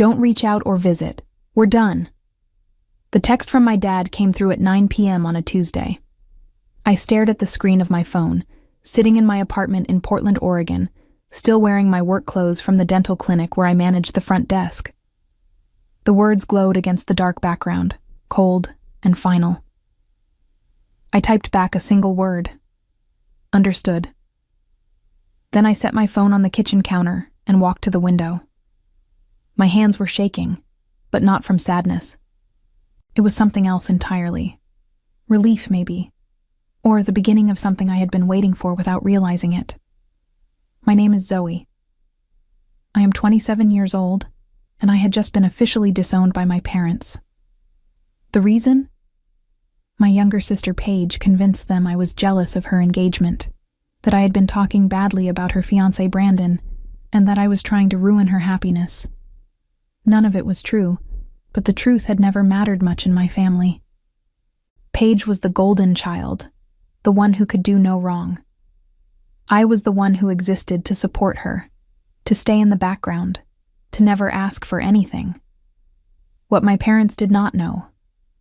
Don't reach out or visit. We're done. The text from my dad came through at 9 p.m. on a Tuesday. I stared at the screen of my phone, sitting in my apartment in Portland, Oregon, still wearing my work clothes from the dental clinic where I managed the front desk. The words glowed against the dark background, cold and final. I typed back a single word. Understood. Then I set my phone on the kitchen counter and walked to the window. My hands were shaking, but not from sadness. It was something else entirely. Relief, maybe. Or the beginning of something I had been waiting for without realizing it. My name is Zoe. I am 27 years old, and I had just been officially disowned by my parents. The reason? My younger sister Paige convinced them I was jealous of her engagement, that I had been talking badly about her fiancé Brandon, and that I was trying to ruin her happiness. None of it was true, but the truth had never mattered much in my family. Paige was the golden child, the one who could do no wrong. I was the one who existed to support her, to stay in the background, to never ask for anything. What my parents did not know,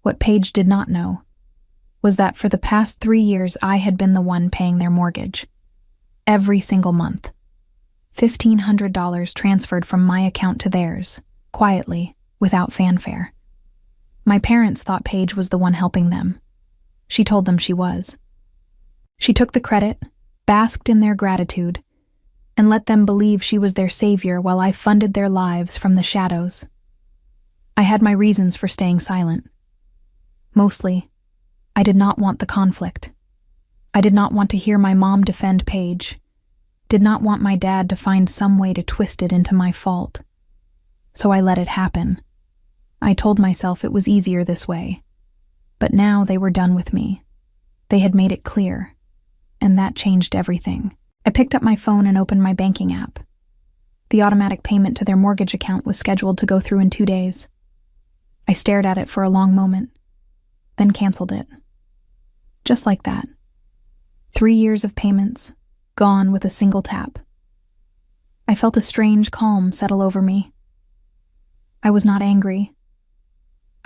what Paige did not know, was that for the past 3 years I had been the one paying their mortgage. Every single month. $1,500 transferred from my account to theirs, quietly, without fanfare. My parents thought Paige was the one helping them. She told them she was. She took the credit, basked in their gratitude, and let them believe she was their savior while I funded their lives from the shadows. I had my reasons for staying silent. Mostly, I did not want the conflict. I did not want to hear my mom defend Paige. Did not want my dad to find some way to twist it into my fault. So I let it happen. I told myself it was easier this way. But now they were done with me. They had made it clear. And that changed everything. I picked up my phone and opened my banking app. The automatic payment to their mortgage account was scheduled to go through in 2 days. I stared at it for a long moment, then canceled it. Just like that. 3 years of payments, gone with a single tap. I felt a strange calm settle over me. I was not angry.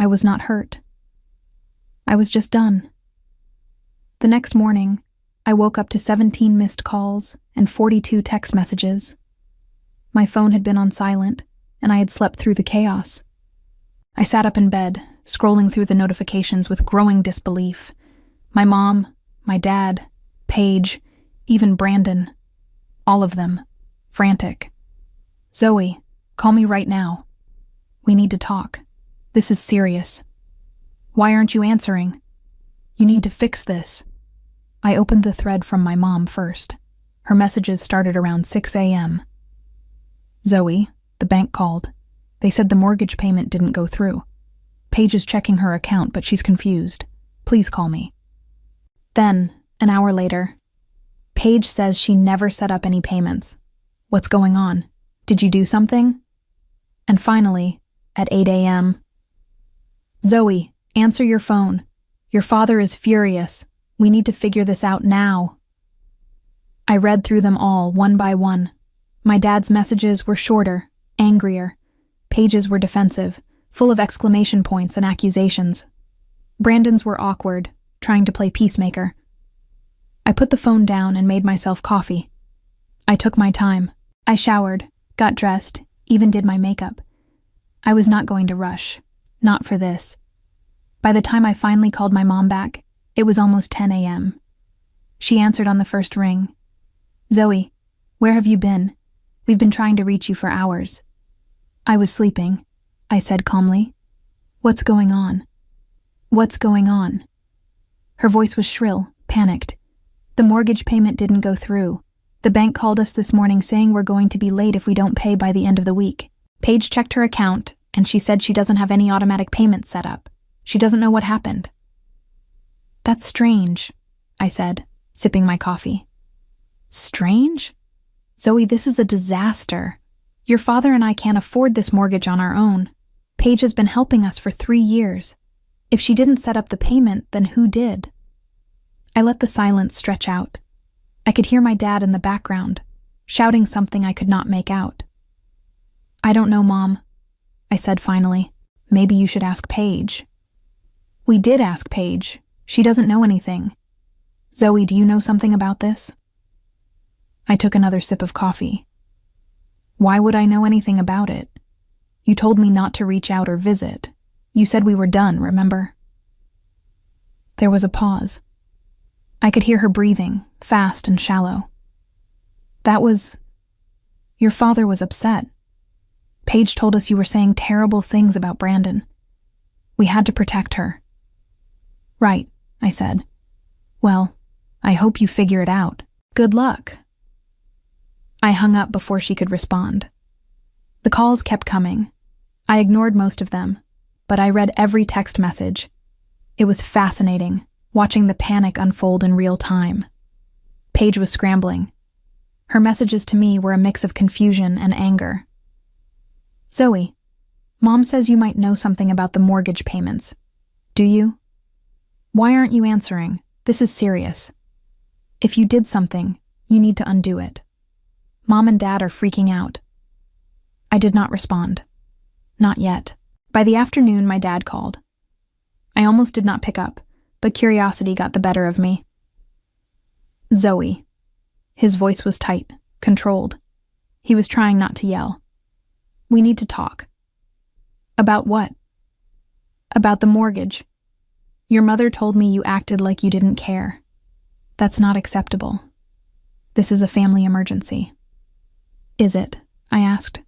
I was not hurt. I was just done. The next morning, I woke up to 17 missed calls and 42 text messages. My phone had been on silent, and I had slept through the chaos. I sat up in bed, scrolling through the notifications with growing disbelief. My mom, my dad, Paige, even Brandon. All of them. Frantic. Zoe, call me right now. We need to talk. This is serious. Why aren't you answering? You need to fix this. I opened the thread from my mom first. Her messages started around 6 a.m. Zoe, the bank called. They said the mortgage payment didn't go through. Paige is checking her account, but she's confused. Please call me. Then, an hour later, Paige says she never set up any payments. What's going on? Did you do something? And finally, at 8 a.m., Zoe, answer your phone. Your father is furious. We need to figure this out now. I read through them all, one by one. My dad's messages were shorter, angrier. Paige's were defensive, full of exclamation points and accusations. Brandon's were awkward, trying to play peacemaker. I put the phone down and made myself coffee. I took my time. I showered, got dressed, even did my makeup. I was not going to rush. Not for this. By the time I finally called my mom back, it was almost 10 a.m. She answered on the first ring. Zoe, where have you been? We've been trying to reach you for hours. I was sleeping, I said calmly. What's going on? What's going on? Her voice was shrill, panicked. The mortgage payment didn't go through. The bank called us this morning saying we're going to be late if we don't pay by the end of the week. Paige checked her account, and she said she doesn't have any automatic payments set up. She doesn't know what happened. That's strange, I said, sipping my coffee. Strange? Zoe, this is a disaster. Your father and I can't afford this mortgage on our own. Paige has been helping us for 3 years. If she didn't set up the payment, then who did? I let the silence stretch out. I could hear my dad in the background, shouting something I could not make out. I don't know, Mom. I said finally. Maybe you should ask Paige. We did ask Paige. She doesn't know anything. Zoe, do you know something about this? I took another sip of coffee. Why would I know anything about it? You told me not to reach out or visit. You said we were done, remember? There was a pause. I could hear her breathing, fast and shallow. Your father was upset. Paige told us you were saying terrible things about Brandon. We had to protect her. Right, I said. Well, I hope you figure it out. Good luck. I hung up before she could respond. The calls kept coming. I ignored most of them, but I read every text message. It was fascinating, watching the panic unfold in real time. Paige was scrambling. Her messages to me were a mix of confusion and anger. Zoe, Mom says you might know something about the mortgage payments. Do you? Why aren't you answering? This is serious. If you did something, you need to undo it. Mom and Dad are freaking out. I did not respond. Not yet. By the afternoon, my dad called. I almost did not pick up, but curiosity got the better of me. Zoe. His voice was tight, controlled. He was trying not to yell. We need to talk. About what? About the mortgage. Your mother told me you acted like you didn't care. That's not acceptable. This is a family emergency. Is it? I asked.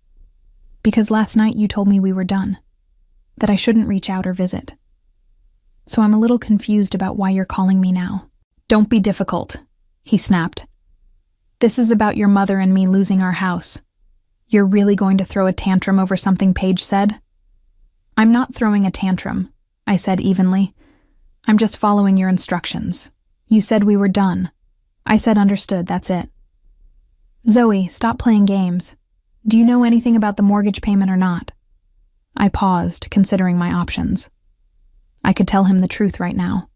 Because last night you told me we were done, that I shouldn't reach out or visit. So I'm a little confused about why you're calling me now. Don't be difficult, he snapped. This is about your mother and me losing our house. You're really going to throw a tantrum over something Paige said? I'm not throwing a tantrum, I said evenly. I'm just following your instructions. You said we were done. I said understood, that's it. Zoe, stop playing games. Do you know anything about the mortgage payment or not? I paused, considering my options. I could tell him the truth right now.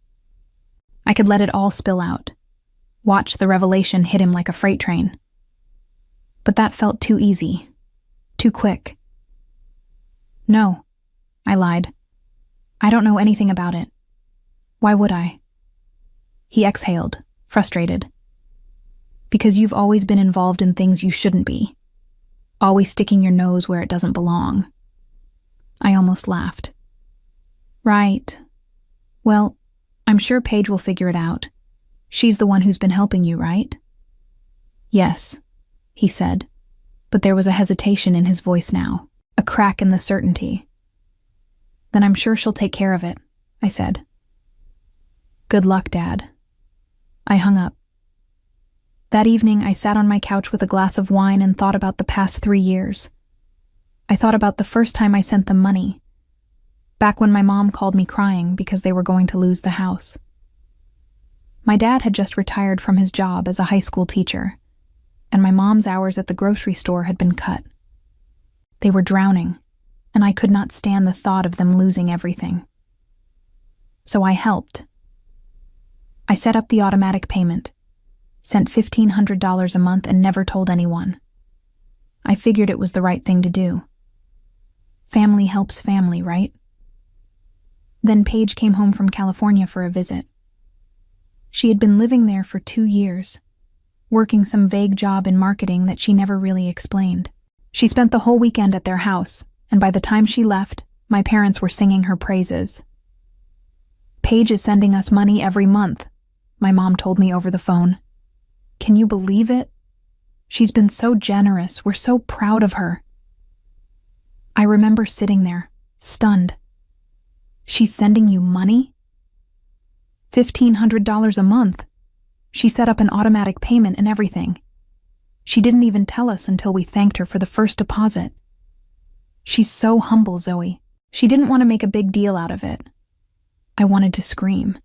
I could let it all spill out. Watch the revelation hit him like a freight train. But that felt too easy. Too quick. No, I lied. I don't know anything about it. Why would I? He exhaled, frustrated. Because you've always been involved in things you shouldn't be. Always sticking your nose where it doesn't belong. I almost laughed. Right. Well, I'm sure Paige will figure it out. She's the one who's been helping you, right? Yes, he said, but there was a hesitation in his voice now, a crack in the certainty. Then I'm sure she'll take care of it, I said. Good luck, Dad. I hung up. That evening, I sat on my couch with a glass of wine and thought about the past 3 years. I thought about the first time I sent them money, back when my mom called me crying because they were going to lose the house. My dad had just retired from his job as a high school teacher, and my mom's hours at the grocery store had been cut. They were drowning, and I could not stand the thought of them losing everything. So I helped. I set up the automatic payment, sent $1,500 a month and never told anyone. I figured it was the right thing to do. Family helps family, right? Then Paige came home from California for a visit. She had been living there for 2 years, working some vague job in marketing that she never really explained. She spent the whole weekend at their house, and by the time she left, my parents were singing her praises. Paige is sending us money every month, my mom told me over the phone. Can you believe it? She's been so generous. We're so proud of her. I remember sitting there, stunned. She's sending you money? $1,500 a month. She set up an automatic payment and everything. She didn't even tell us until we thanked her for the first deposit. She's so humble, Zoe. She didn't want to make a big deal out of it. I wanted to scream.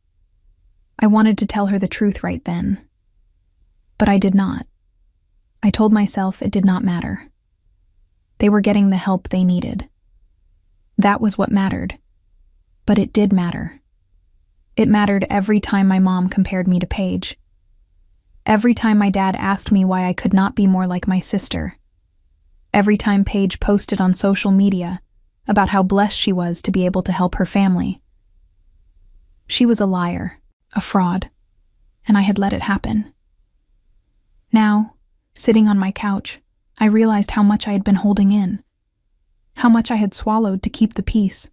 I wanted to tell her the truth right then. But I did not. I told myself it did not matter. They were getting the help they needed. That was what mattered. But it did matter. It mattered every time my mom compared me to Paige. Every time my dad asked me why I could not be more like my sister. Every time Paige posted on social media about how blessed she was to be able to help her family. She was a liar, a fraud, and I had let it happen. Now, sitting on my couch, I realized how much I had been holding in, how much I had swallowed to keep the peace.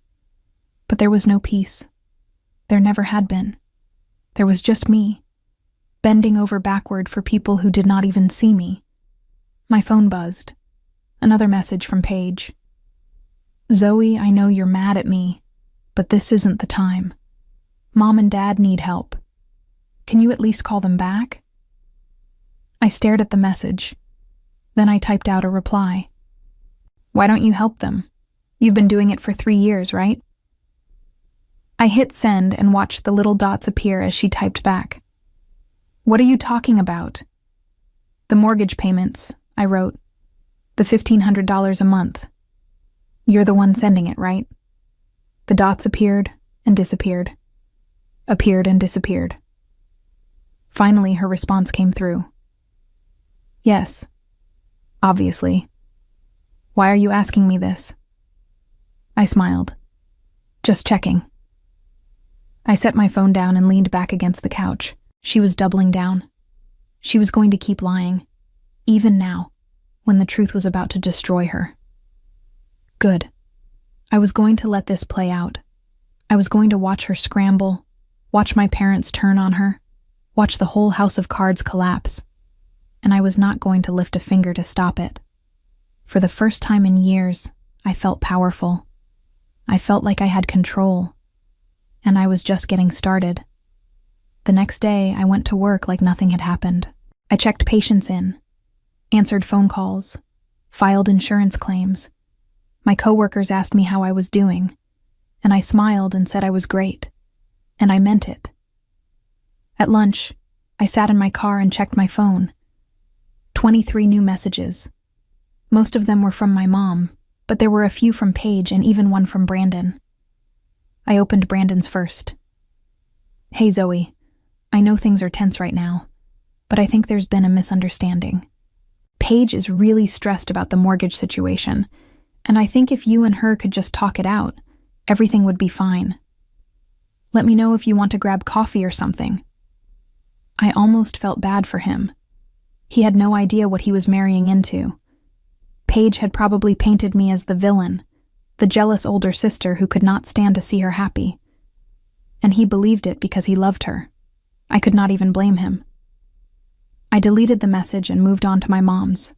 But there was no peace. There never had been. There was just me, bending over backward for people who did not even see me. My phone buzzed. Another message from Paige. "Zoe, I know you're mad at me, but this isn't the time. Mom and Dad need help. Can you at least call them back?" I stared at the message. Then I typed out a reply. "Why don't you help them? You've been doing it for 3 years, right?" I hit send and watched the little dots appear as she typed back. "What are you talking about?" "The mortgage payments," I wrote. "The $1,500 a month. You're the one sending it, right?" The dots appeared and disappeared. Appeared and disappeared. Finally, her response came through. "Yes. Obviously. Why are you asking me this?" I smiled. "Just checking." I set my phone down and leaned back against the couch. She was doubling down. She was going to keep lying, even now, when the truth was about to destroy her. Good. I was going to let this play out. I was going to watch her scramble, watch my parents turn on her, watch the whole house of cards collapse, and I was not going to lift a finger to stop it. For the first time in years, I felt powerful. I felt like I had control, and I was just getting started. The next day, I went to work like nothing had happened. I checked patients in, answered phone calls, filed insurance claims. My coworkers asked me how I was doing, and I smiled and said I was great, and I meant it. At lunch, I sat in my car and checked my phone. 23 new messages. Most of them were from my mom, but there were a few from Paige and even one from Brandon. I opened Brandon's first. "Hey Zoe, I know things are tense right now, but I think there's been a misunderstanding. Paige is really stressed about the mortgage situation, and I think if you and her could just talk it out, everything would be fine. Let me know if you want to grab coffee or something." I almost felt bad for him. He had no idea what he was marrying into. Paige had probably painted me as the villain, the jealous older sister who could not stand to see her happy. And he believed it because he loved her. I could not even blame him. I deleted the message and moved on to my mom's.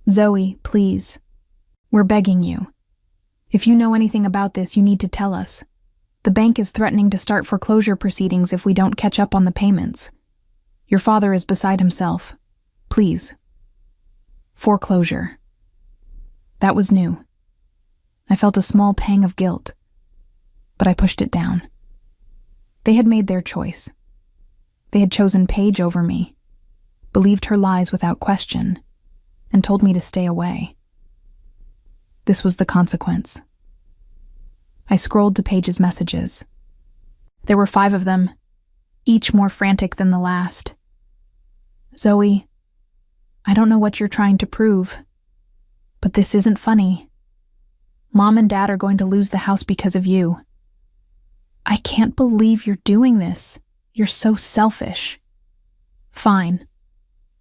"Zoe, please. We're begging you. If you know anything about this, you need to tell us. The bank is threatening to start foreclosure proceedings if we don't catch up on the payments. Your father is beside himself. Please." Foreclosure. That was new. I felt a small pang of guilt, but I pushed it down. They had made their choice. They had chosen Paige over me, believed her lies without question, and told me to stay away. This was the consequence. I scrolled to Paige's messages. There were 5 of them, each more frantic than the last. "Zoe, I don't know what you're trying to prove, but this isn't funny. Mom and Dad are going to lose the house because of you. I can't believe you're doing this. You're so selfish. Fine.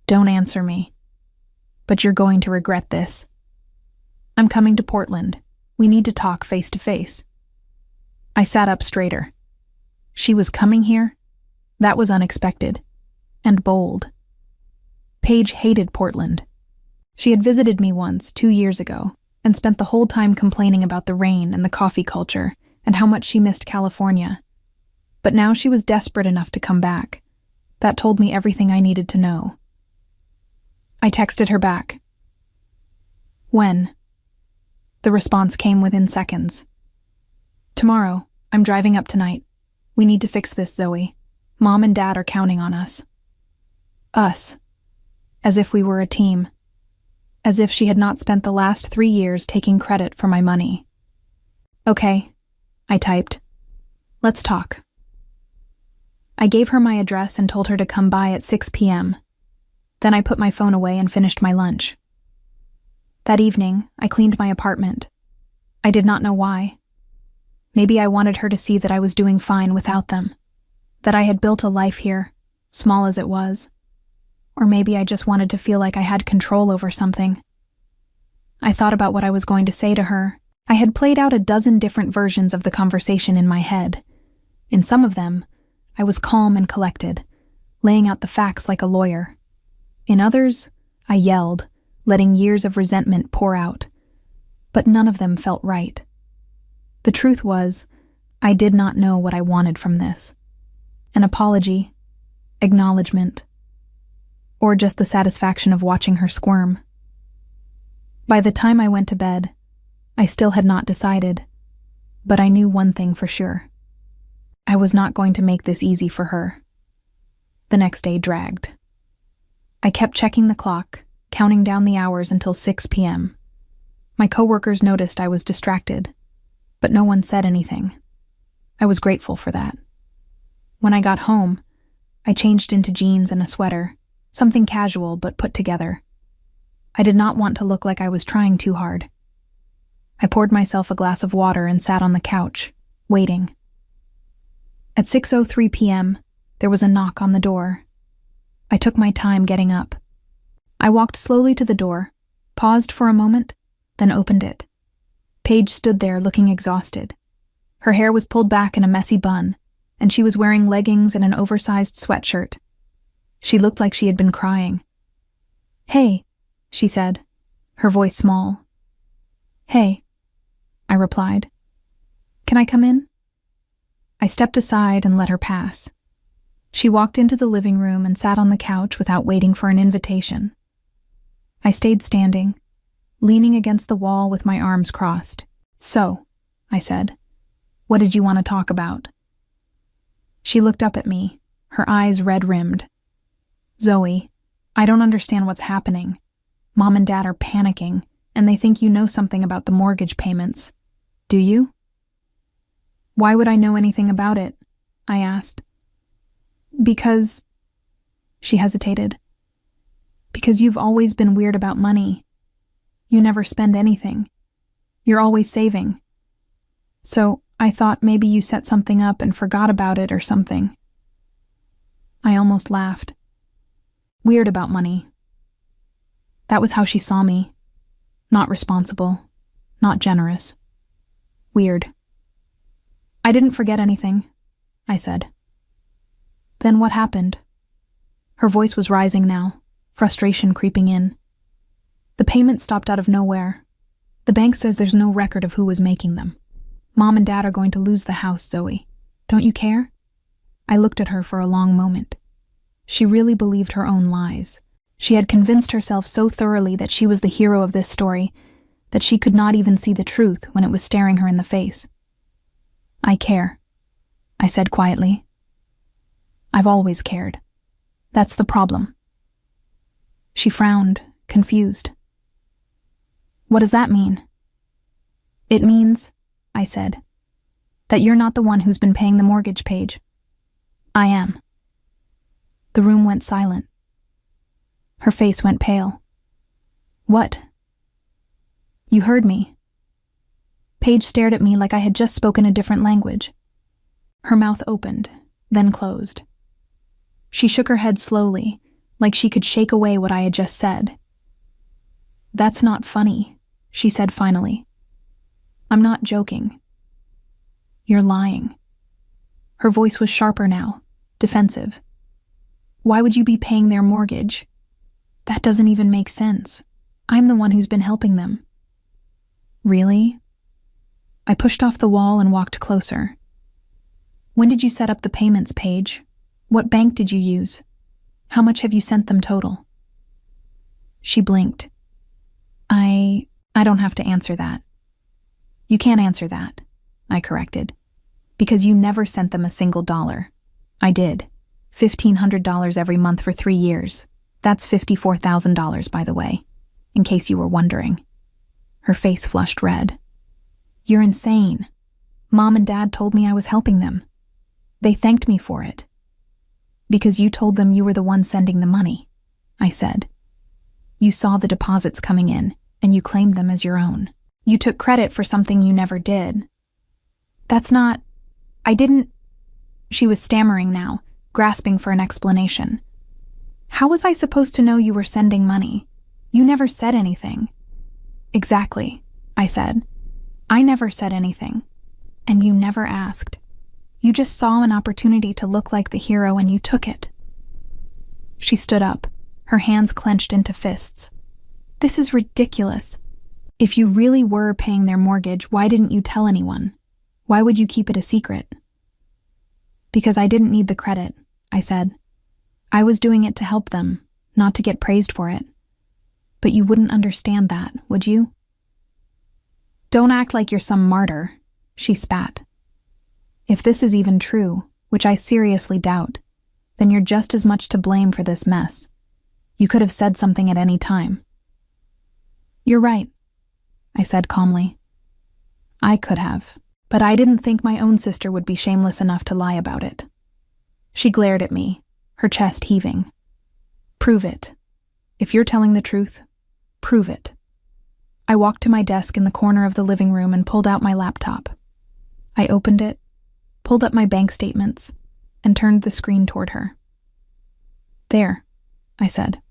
Don't answer me. But you're going to regret this. I'm coming to Portland. We need to talk face to face." I sat up straighter. She was coming here? That was unexpected. And bold. Paige hated Portland. She had visited me once, 2 years ago, and spent the whole time complaining about the rain and the coffee culture and how much she missed California. But now she was desperate enough to come back. That told me everything I needed to know. I texted her back. "When?" The response came within seconds. "Tomorrow. I'm driving up tonight. We need to fix this, Zoe. Mom and Dad are counting on us." Us. As if we were a team. As if she had not spent the last 3 years taking credit for my money. "Okay," I typed. "Let's talk." I gave her my address and told her to come by at 6 p.m. Then I put my phone away and finished my lunch. That evening, I cleaned my apartment. I did not know why. Maybe I wanted her to see that I was doing fine without them, that I had built a life here, small as it was. Or maybe I just wanted to feel like I had control over something. I thought about what I was going to say to her. I had played out a dozen different versions of the conversation in my head. In some of them, I was calm and collected, laying out the facts like a lawyer. In others, I yelled, letting years of resentment pour out. But none of them felt right. The truth was, I did not know what I wanted from this. An apology, acknowledgement, or just the satisfaction of watching her squirm. By the time I went to bed, I still had not decided, but I knew one thing for sure. I was not going to make this easy for her. The next day dragged. I kept checking the clock, counting down the hours until 6 p.m. My coworkers noticed I was distracted, but no one said anything. I was grateful for that. When I got home, I changed into jeans and a sweater, something casual but put together. I did not want to look like I was trying too hard. I poured myself a glass of water and sat on the couch, waiting. At 6:03 p.m., there was a knock on the door. I took my time getting up. I walked slowly to the door, paused for a moment, then opened it. Paige stood there looking exhausted. Her hair was pulled back in a messy bun, and she was wearing leggings and an oversized sweatshirt. She looked like she had been crying. "Hey," she said, her voice small. "Hey," I replied. "Can I come in?" I stepped aside and let her pass. She walked into the living room and sat on the couch without waiting for an invitation. I stayed standing, leaning against the wall with my arms crossed. "So," I said, "what did you want to talk about?" She looked up at me, her eyes red-rimmed. "Zoe, I don't understand what's happening. Mom and Dad are panicking, and they think you know something about the mortgage payments. Do you?" "Why would I know anything about it?" I asked. "Because," she hesitated, "because you've always been weird about money. You never spend anything. You're always saving. So I thought maybe you set something up and forgot about it or something." I almost laughed. Weird about money. That was how she saw me. Not responsible, not generous. Weird. "I didn't forget anything," I said. "Then what happened?" Her voice was rising now, frustration creeping in. "The payment stopped out of nowhere. The bank says there's no record of who was making them. Mom and Dad are going to lose the house, Zoe. Don't you care?" I looked at her for a long moment. She really believed her own lies. She had convinced herself so thoroughly that she was the hero of this story that she could not even see the truth when it was staring her in the face. "I care," I said quietly. "I've always cared. That's the problem." She frowned, confused. "What does that mean?" "It means," I said, "that you're not the one who's been paying the mortgage, Paige. I am." The room went silent. Her face went pale. "What?" "You heard me." Paige stared at me like I had just spoken a different language. Her mouth opened, then closed. She shook her head slowly, like she could shake away what I had just said. "That's not funny," she said finally. "I'm not joking. You're lying." Her voice was sharper now, defensive. "Why would you be paying their mortgage? That doesn't even make sense. I'm the one who's been helping them." "Really?" I pushed off the wall and walked closer. "When did you set up the payments, Paige? What bank did you use? How much have you sent them total?" She blinked. I don't have to answer that." "You can't answer that," I corrected, "because you never sent them a single dollar." "I did. $1,500 every month for 3 years. That's $54,000, by the way, in case you were wondering." Her face flushed red. "You're insane. Mom and Dad told me I was helping them. They thanked me for it." "Because you told them you were the one sending the money," I said. "You saw the deposits coming in, and you claimed them as your own." You took credit for something you never did. That's not... I didn't... She was stammering now, grasping for an explanation. How was I supposed to know you were sending money? You never said anything. Exactly, I said. I never said anything. And you never asked. You just saw an opportunity to look like the hero and you took it. She stood up, her hands clenched into fists. This is ridiculous. If you really were paying their mortgage, why didn't you tell anyone? Why would you keep it a secret? Because I didn't need the credit, I said. I was doing it to help them, not to get praised for it. But you wouldn't understand that, would you? Don't act like you're some martyr, she spat. If this is even true, which I seriously doubt, then you're just as much to blame for this mess. You could have said something at any time. You're right, I said calmly. I could have, but I didn't think my own sister would be shameless enough to lie about it. She glared at me, her chest heaving. Prove it. If you're telling the truth, prove it. I walked to my desk in the corner of the living room and pulled out my laptop. I opened it, pulled up my bank statements, and turned the screen toward her. There, I said.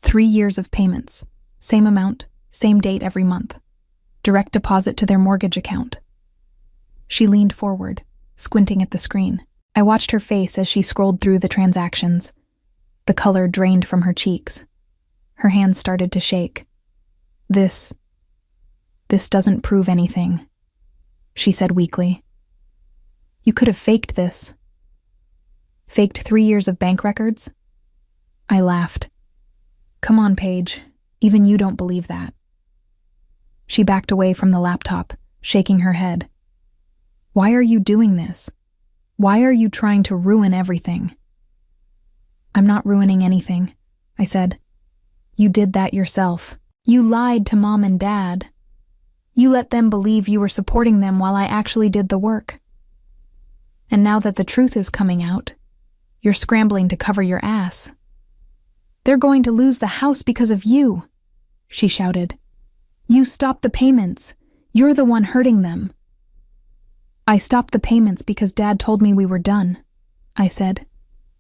3 years of payments. Same amount, same date every month. Direct deposit to their mortgage account. She leaned forward, squinting at the screen. I watched her face as she scrolled through the transactions. The color drained from her cheeks. Her hands started to shake. This doesn't prove anything, she said weakly. You could have faked this. Faked 3 years of bank records? I laughed. Come on, Paige. Even you don't believe that. She backed away from the laptop, shaking her head. Why are you doing this? Why are you trying to ruin everything? I'm not ruining anything, I said. You did that yourself. You lied to Mom and Dad. You let them believe you were supporting them while I actually did the work. And now that the truth is coming out, you're scrambling to cover your ass. They're going to lose the house because of you, she shouted. You stopped the payments. You're the one hurting them. I stopped the payments because Dad told me we were done, I said.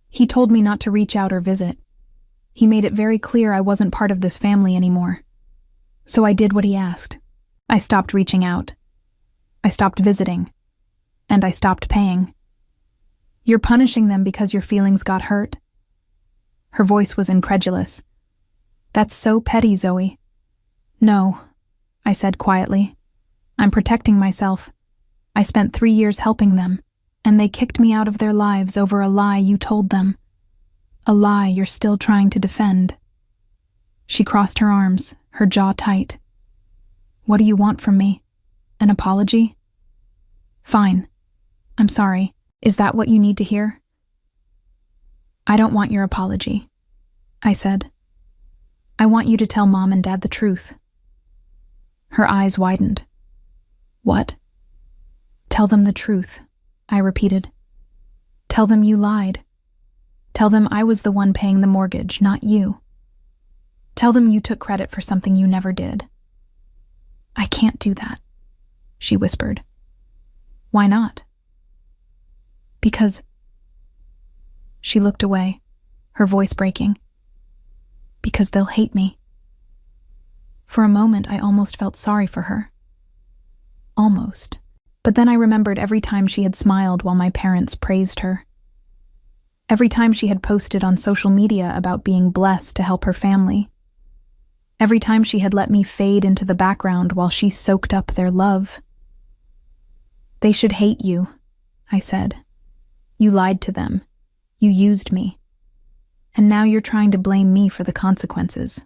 He told me not to reach out or visit. He made it very clear I wasn't part of this family anymore. So I did what he asked. I stopped reaching out. I stopped visiting. And I stopped paying. You're punishing them because your feelings got hurt. Her voice was incredulous. That's so petty, Zoe. No, I said quietly. I'm protecting myself. I spent 3 years helping them, and they kicked me out of their lives over a lie you told them. A lie you're still trying to defend. She crossed her arms, her jaw tight. What do you want from me? An apology? Fine. I'm sorry. Is that what you need to hear? I don't want your apology, I said. I want you to tell Mom and Dad the truth. Her eyes widened. What? Tell them the truth, I repeated. Tell them you lied. Tell them I was the one paying the mortgage, not you. Tell them you took credit for something you never did. I can't do that, she whispered. Why not? Because... She looked away, her voice breaking. Because they'll hate me. For a moment, I almost felt sorry for her. Almost. But then I remembered every time she had smiled while my parents praised her. Every time she had posted on social media about being blessed to help her family. Every time she had let me fade into the background while she soaked up their love. They should hate you, I said. You lied to them. You used me. And now you're trying to blame me for the consequences.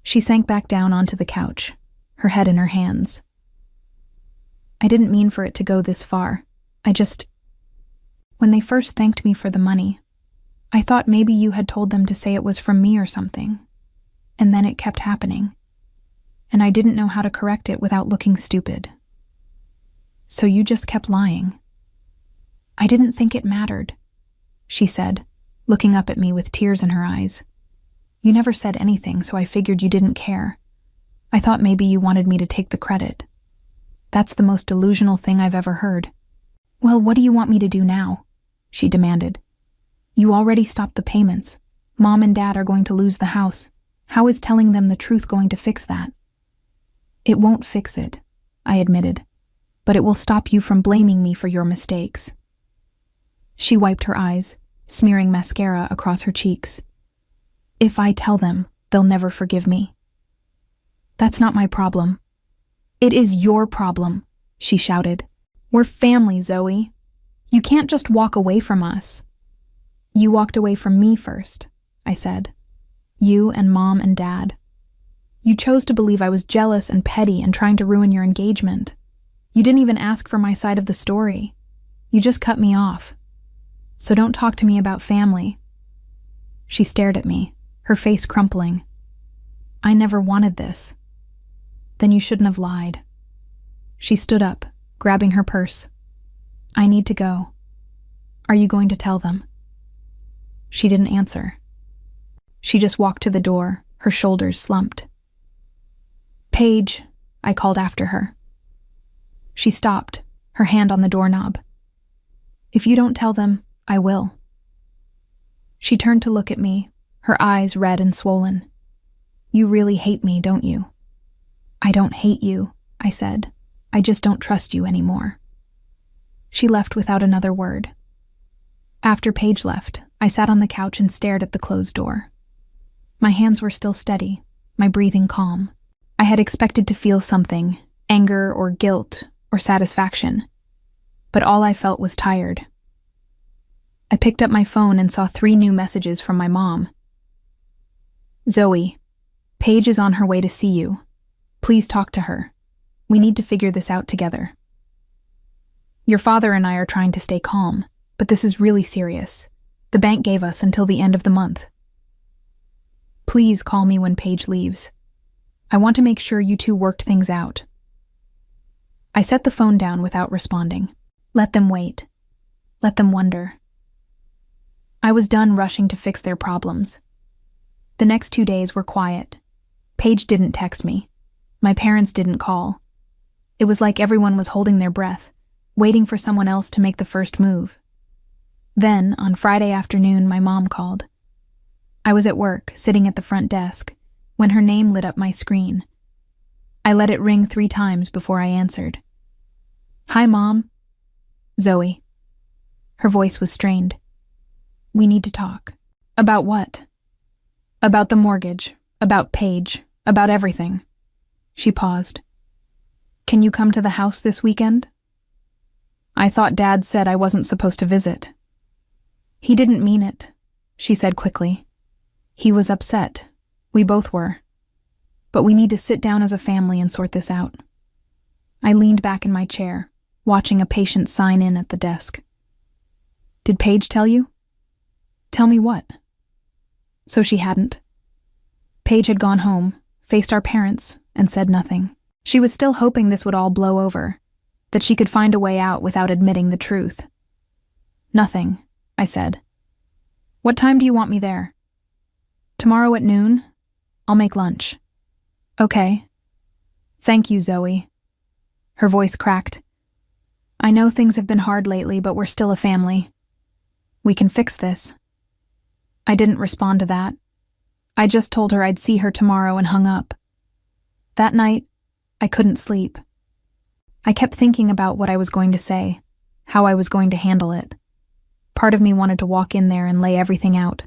She sank back down onto the couch, her head in her hands. I didn't mean for it to go this far. When they first thanked me for the money, I thought maybe you had told them to say it was from me or something. And then it kept happening. And I didn't know how to correct it without looking stupid. So you just kept lying. I didn't think it mattered, she said, looking up at me with tears in her eyes. You never said anything, so I figured you didn't care. I thought maybe you wanted me to take the credit. That's the most delusional thing I've ever heard. Well, what do you want me to do now? She demanded. You already stopped the payments. Mom and Dad are going to lose the house. How is telling them the truth going to fix that? It won't fix it, I admitted, but it will stop you from blaming me for your mistakes. She wiped her eyes, smearing mascara across her cheeks. If I tell them, they'll never forgive me. That's not my problem. It is your problem, she shouted. We're family, Zoe. You can't just walk away from us. You walked away from me first, I said. You and Mom and Dad. You chose to believe I was jealous and petty and trying to ruin your engagement. You didn't even ask for my side of the story. You just cut me off. So don't talk to me about family. She stared at me, her face crumpling. I never wanted this. Then you shouldn't have lied. She stood up, grabbing her purse. I need to go. Are you going to tell them? She didn't answer. She just walked to the door, her shoulders slumped. Paige, I called after her. She stopped, her hand on the doorknob. If you don't tell them, I will. She turned to look at me, her eyes red and swollen. You really hate me, don't you? I don't hate you, I said. I just don't trust you anymore. She left without another word. After Paige left, I sat on the couch and stared at the closed door. My hands were still steady, my breathing calm. I had expected to feel something, anger or guilt or satisfaction, but all I felt was tired. I picked up my phone and saw 3 new messages from my mom. Zoe, Paige is on her way to see you. Please talk to her. We need to figure this out together. Your father and I are trying to stay calm, but this is really serious. The bank gave us until the end of the month. Please call me when Paige leaves. I want to make sure you two worked things out. I set the phone down without responding. Let them wait. Let them wonder. I was done rushing to fix their problems. The next 2 days were quiet. Paige didn't text me. My parents didn't call. It was like everyone was holding their breath, waiting for someone else to make the first move. Then, on Friday afternoon, my mom called. I was at work, sitting at the front desk, when her name lit up my screen. I let it ring 3 times before I answered. Hi, Mom. Zoe. Her voice was strained. We need to talk. About what? About the mortgage, about Paige, about everything. She paused. Can you come to the house this weekend? I thought Dad said I wasn't supposed to visit. He didn't mean it, she said quickly. He was upset. We both were. But we need to sit down as a family and sort this out. I leaned back in my chair, watching a patient sign in at the desk. Did Paige tell you? Tell me what? So she hadn't. Paige had gone home, faced our parents, and said nothing. She was still hoping this would all blow over, that she could find a way out without admitting the truth. Nothing, I said. What time do you want me there? Tomorrow at noon? I'll make lunch. Okay. Thank you, Zoe. Her voice cracked. I know things have been hard lately, but we're still a family. We can fix this. I didn't respond to that. I just told her I'd see her tomorrow and hung up. That night, I couldn't sleep. I kept thinking about what I was going to say, how I was going to handle it. Part of me wanted to walk in there and lay everything out,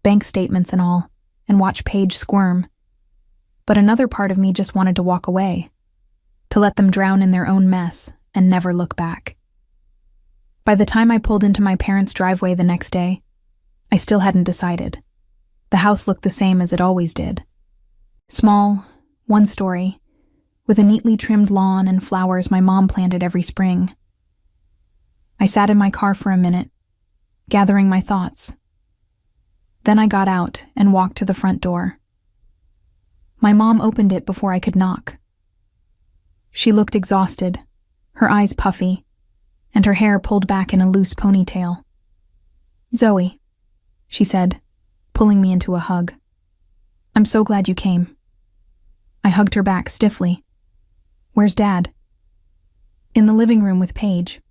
bank statements and all, and watch Paige squirm. But another part of me just wanted to walk away, to let them drown in their own mess and never look back. By the time I pulled into my parents' driveway the next day, I still hadn't decided. The house looked the same as it always did. Small, 1-story, with a neatly trimmed lawn and flowers my mom planted every spring. I sat in my car for a minute, gathering my thoughts. Then I got out and walked to the front door. My mom opened it before I could knock. She looked exhausted, her eyes puffy, and her hair pulled back in a loose ponytail. Zoe, she said, pulling me into a hug. I'm so glad you came. I hugged her back stiffly. Where's Dad? In the living room with Paige.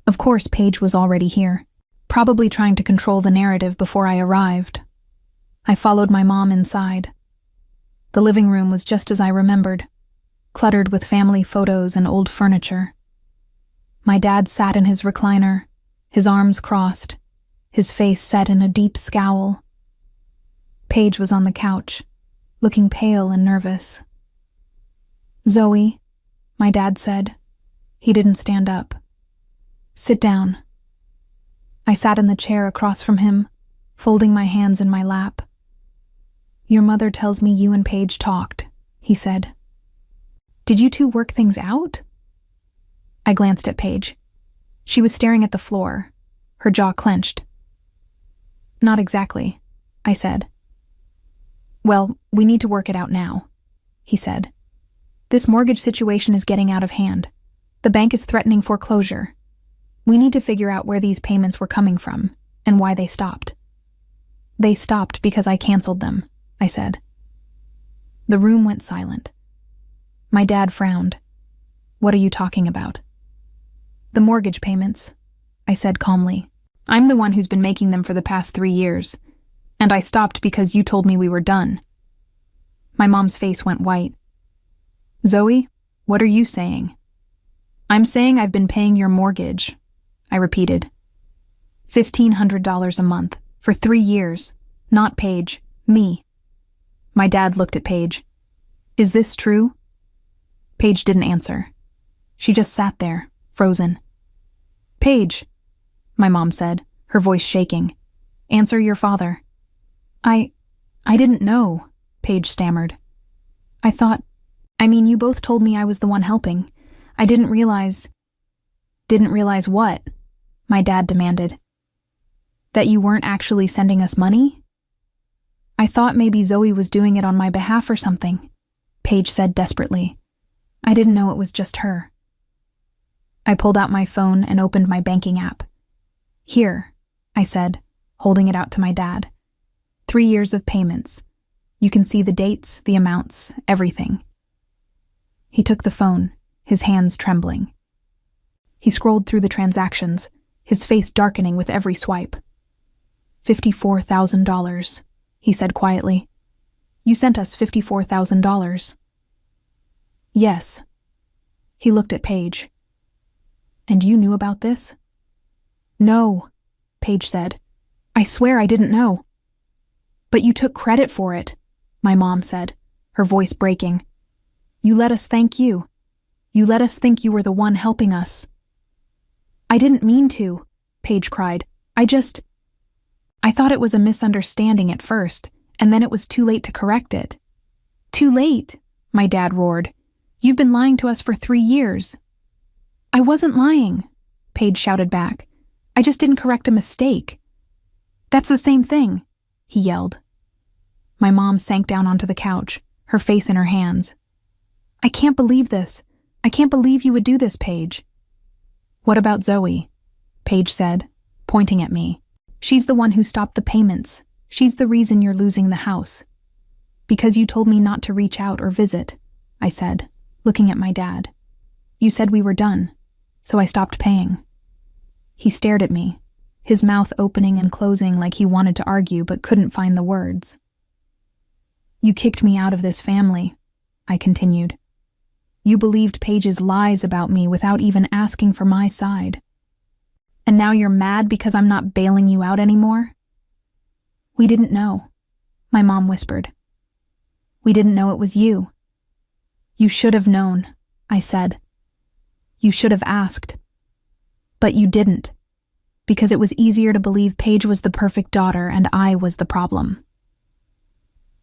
Of course, Paige was already here, probably trying to control the narrative before I arrived. I followed my mom inside. The living room was just as I remembered, cluttered with family photos and old furniture. My dad sat in his recliner, his arms crossed, his face set in a deep scowl. Paige was on the couch, looking pale and nervous. Zoe, my dad said. He didn't stand up. Sit down. I sat in the chair across from him, folding my hands in my lap. Your mother tells me you and Paige talked, he said. Did you two work things out? I glanced at Paige. She was staring at the floor, her jaw clenched. Not exactly, I said. Well, we need to work it out now, he said. This mortgage situation is getting out of hand. The bank is threatening foreclosure. We need to figure out where these payments were coming from and why they stopped. They stopped because I canceled them, I said. The room went silent. My dad frowned. What are you talking about? The mortgage payments, I said calmly. I'm the one who's been making them for the past 3 years, and I stopped because you told me we were done. My mom's face went white. Zoe, what are you saying? I'm saying I've been paying your mortgage, I repeated. $1,500 a month, for 3 years. Not Paige, me. My dad looked at Paige. Is this true? Paige didn't answer. She just sat there, frozen. Paige, my mom said, her voice shaking. Answer your father. I didn't know, Paige stammered. You both told me I was the one helping. I didn't realize. Didn't realize what? My dad demanded. That you weren't actually sending us money? I thought maybe Zoe was doing it on my behalf or something, Paige said desperately. I didn't know it was just her. I pulled out my phone and opened my banking app. Here, I said, holding it out to my dad. 3 years of payments. You can see the dates, the amounts, everything. He took the phone, his hands trembling. He scrolled through the transactions, his face darkening with every swipe. $54,000, he said quietly. You sent us $54,000. Yes. He looked at Paige. And you knew about this? No, Paige said. I swear I didn't know. But you took credit for it, my mom said, her voice breaking. You let us thank you. You let us think you were the one helping us. I didn't mean to, Paige cried. I thought it was a misunderstanding at first, and then it was too late to correct it. Too late, my dad roared. You've been lying to us for 3 years. I wasn't lying, Paige shouted back. I just didn't correct a mistake. That's the same thing, he yelled. My mom sank down onto the couch, her face in her hands. I can't believe this. I can't believe you would do this, Paige. What about Zoe? Paige said, pointing at me. She's the one who stopped the payments. She's the reason you're losing the house. Because you told me not to reach out or visit, I said, looking at my dad. You said we were done, so I stopped paying. He stared at me, his mouth opening and closing like he wanted to argue but couldn't find the words. You kicked me out of this family, I continued. You believed Paige's lies about me without even asking for my side. And now you're mad because I'm not bailing you out anymore? We didn't know, my mom whispered. We didn't know it was you. You should have known, I said. You should have asked. But you didn't, because it was easier to believe Paige was the perfect daughter and I was the problem.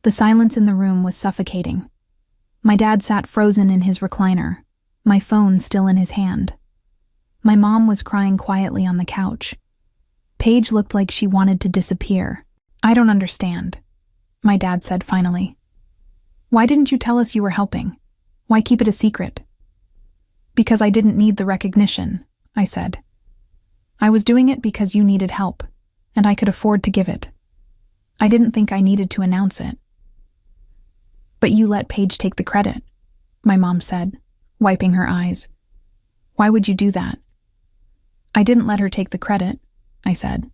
The silence in the room was suffocating. My dad sat frozen in his recliner, my phone still in his hand. My mom was crying quietly on the couch. Paige looked like she wanted to disappear. I don't understand, my dad said finally. Why didn't you tell us you were helping? Why keep it a secret? Because I didn't need the recognition, I said. I was doing it because you needed help, and I could afford to give it. I didn't think I needed to announce it. But you let Paige take the credit, my mom said, wiping her eyes. Why would you do that? I didn't let her take the credit, I said.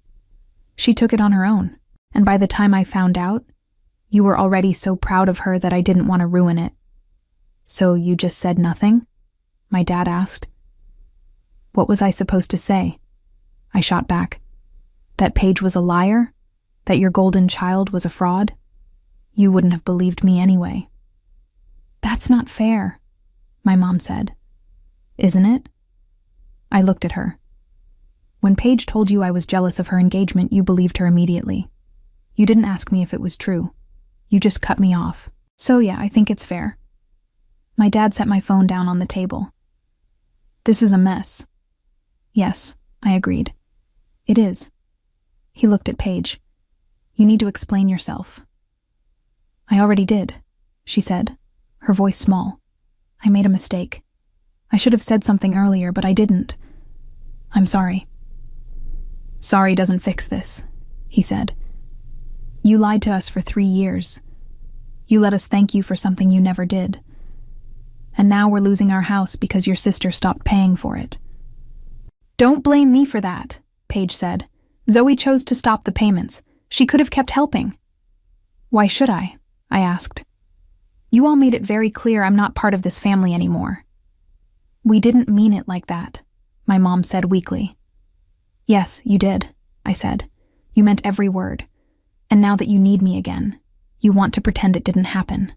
She took it on her own, and by the time I found out, you were already so proud of her that I didn't want to ruin it. So you just said nothing? My dad asked. What was I supposed to say? I shot back. That Paige was a liar? That your golden child was a fraud? You wouldn't have believed me anyway. That's not fair, my mom said. Isn't it? I looked at her. When Paige told you I was jealous of her engagement, you believed her immediately. You didn't ask me if it was true. You just cut me off. So yeah, I think it's fair. My dad set my phone down on the table. This is a mess. Yes, I agreed. It is. He looked at Paige. You need to explain yourself. I already did, she said, her voice small. I made a mistake. I should have said something earlier, but I didn't. I'm sorry. Sorry doesn't fix this, he said. You lied to us for 3 years. You let us thank you for something you never did. And now we're losing our house because your sister stopped paying for it. Don't blame me for that, Paige said. Zoe chose to stop the payments. She could have kept helping. Why should I? I asked. You all made it very clear I'm not part of this family anymore. We didn't mean it like that, my mom said weakly. Yes, you did, I said. You meant every word. And now that you need me again, you want to pretend it didn't happen.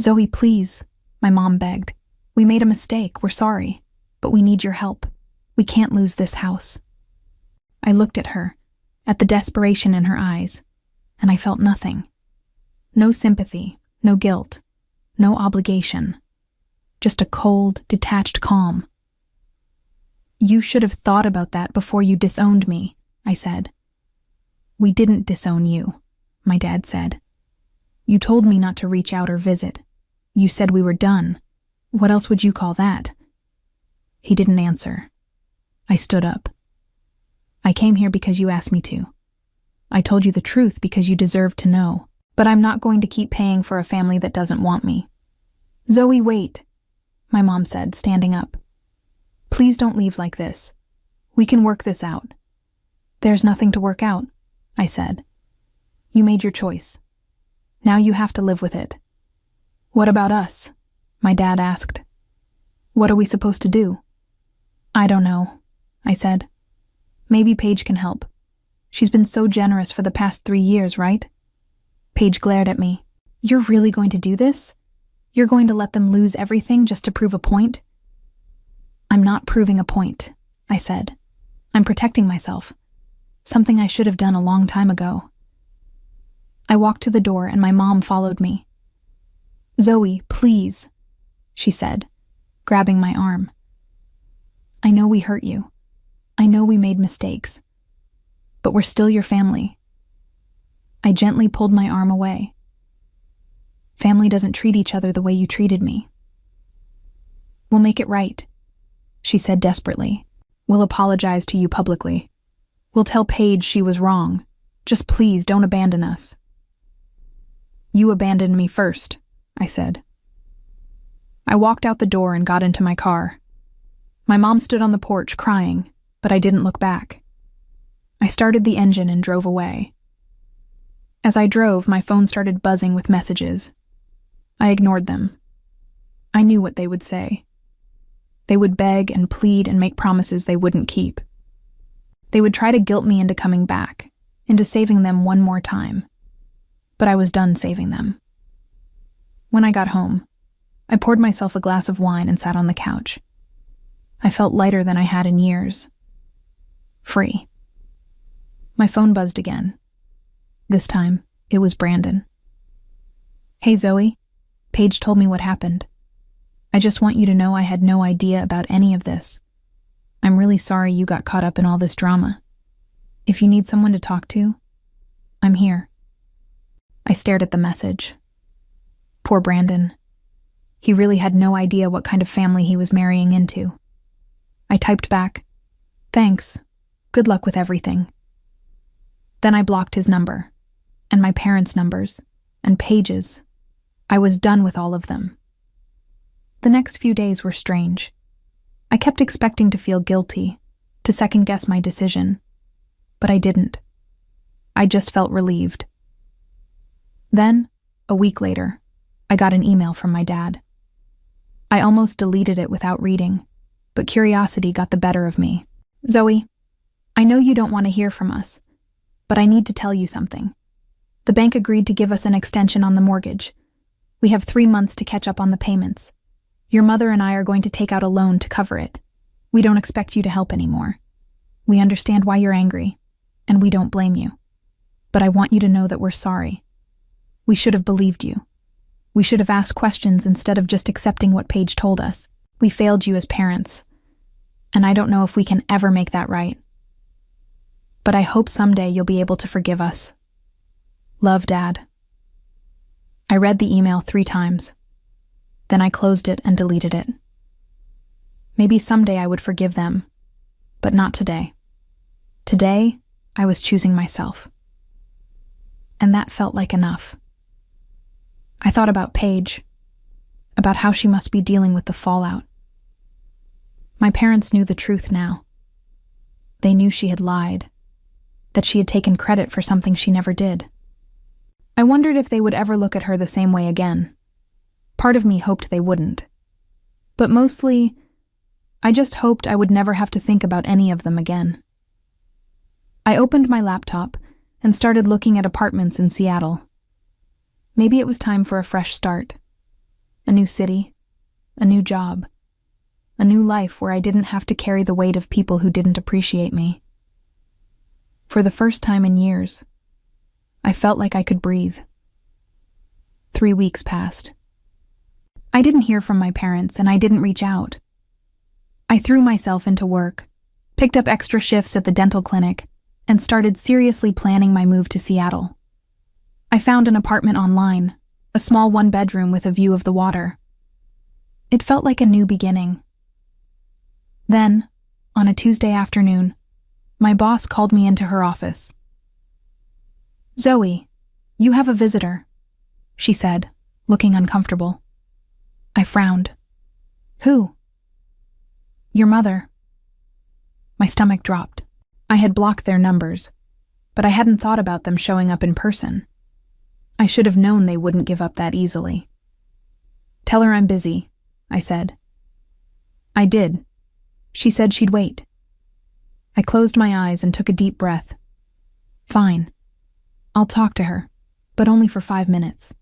Zoe, please, my mom begged. We made a mistake, we're sorry, but we need your help. We can't lose this house. I looked at her, at the desperation in her eyes, and I felt nothing. No sympathy, no guilt, no obligation. Just a cold, detached calm. You should have thought about that before you disowned me, I said. We didn't disown you, my dad said. You told me not to reach out or visit. You said we were done. What else would you call that? He didn't answer. I stood up. I came here because you asked me to. I told you the truth because you deserved to know, but I'm not going to keep paying for a family that doesn't want me. Zoe, wait, my mom said, standing up. Please don't leave like this. We can work this out. There's nothing to work out, I said. You made your choice. Now you have to live with it. What about us? My dad asked. What are we supposed to do? I don't know, I said. Maybe Paige can help. She's been so generous for the past 3 years, right? Paige glared at me. You're really going to do this? You're going to let them lose everything just to prove a point? I'm not proving a point, I said. I'm protecting myself. Something I should have done a long time ago. I walked to the door and my mom followed me. Zoe, please, she said, grabbing my arm. I know we hurt you. I know we made mistakes. But we're still your family. I gently pulled my arm away. Family doesn't treat each other the way you treated me. We'll make it right, she said desperately. We'll apologize to you publicly. We'll tell Paige she was wrong. Just please don't abandon us. You abandoned me first, I said. I walked out the door and got into my car. My mom stood on the porch crying, but I didn't look back. I started the engine and drove away. As I drove, my phone started buzzing with messages. I ignored them. I knew what they would say. They would beg and plead and make promises they wouldn't keep. They would try to guilt me into coming back, into saving them one more time. But I was done saving them. When I got home, I poured myself a glass of wine and sat on the couch. I felt lighter than I had in years. Free. My phone buzzed again. This time, it was Brandon. Hey Zoe, Paige told me what happened. I just want you to know I had no idea about any of this. I'm really sorry you got caught up in all this drama. If you need someone to talk to, I'm here. I stared at the message. Poor Brandon. He really had no idea what kind of family he was marrying into. I typed back, "Thanks. Good luck with everything." Then I blocked his number, and my parents' numbers, and Paige's. I was done with all of them. The next few days were strange. I kept expecting to feel guilty, to second-guess my decision, but I didn't. I just felt relieved. Then, a week later, I got an email from my dad. I almost deleted it without reading, but curiosity got the better of me. "Zoe, I know you don't want to hear from us, but I need to tell you something. The bank agreed to give us an extension on the mortgage. We have 3 months to catch up on the payments. Your mother and I are going to take out a loan to cover it. We don't expect you to help anymore. We understand why you're angry, and we don't blame you. But I want you to know that we're sorry. We should have believed you. We should have asked questions instead of just accepting what Paige told us. We failed you as parents, and I don't know if we can ever make that right. But I hope someday you'll be able to forgive us. Love, Dad." I read the email 3 times. Then I closed it and deleted it. Maybe someday I would forgive them, but not today. Today, I was choosing myself. And that felt like enough. I thought about Paige, about how she must be dealing with the fallout. My parents knew the truth now. They knew she had lied, that she had taken credit for something she never did. I wondered if they would ever look at her the same way again. Part of me hoped they wouldn't. But mostly, I just hoped I would never have to think about any of them again. I opened my laptop and started looking at apartments in Seattle. Maybe it was time for a fresh start. A new city, a new job, a new life where I didn't have to carry the weight of people who didn't appreciate me. For the first time in years, I felt like I could breathe. 3 weeks passed. I didn't hear from my parents, and I didn't reach out. I threw myself into work, picked up extra shifts at the dental clinic, and started seriously planning my move to Seattle. I found an apartment online, a small 1-bedroom with a view of the water. It felt like a new beginning. Then, on a Tuesday afternoon, my boss called me into her office. "Zoe, you have a visitor," she said, looking uncomfortable. I frowned. "Who?" "Your mother." My stomach dropped. I had blocked their numbers, but I hadn't thought about them showing up in person. I should have known they wouldn't give up that easily. "Tell her I'm busy," I said. I did. She said she'd wait. I closed my eyes and took a deep breath. Fine. I'll talk to her, but only for 5 minutes.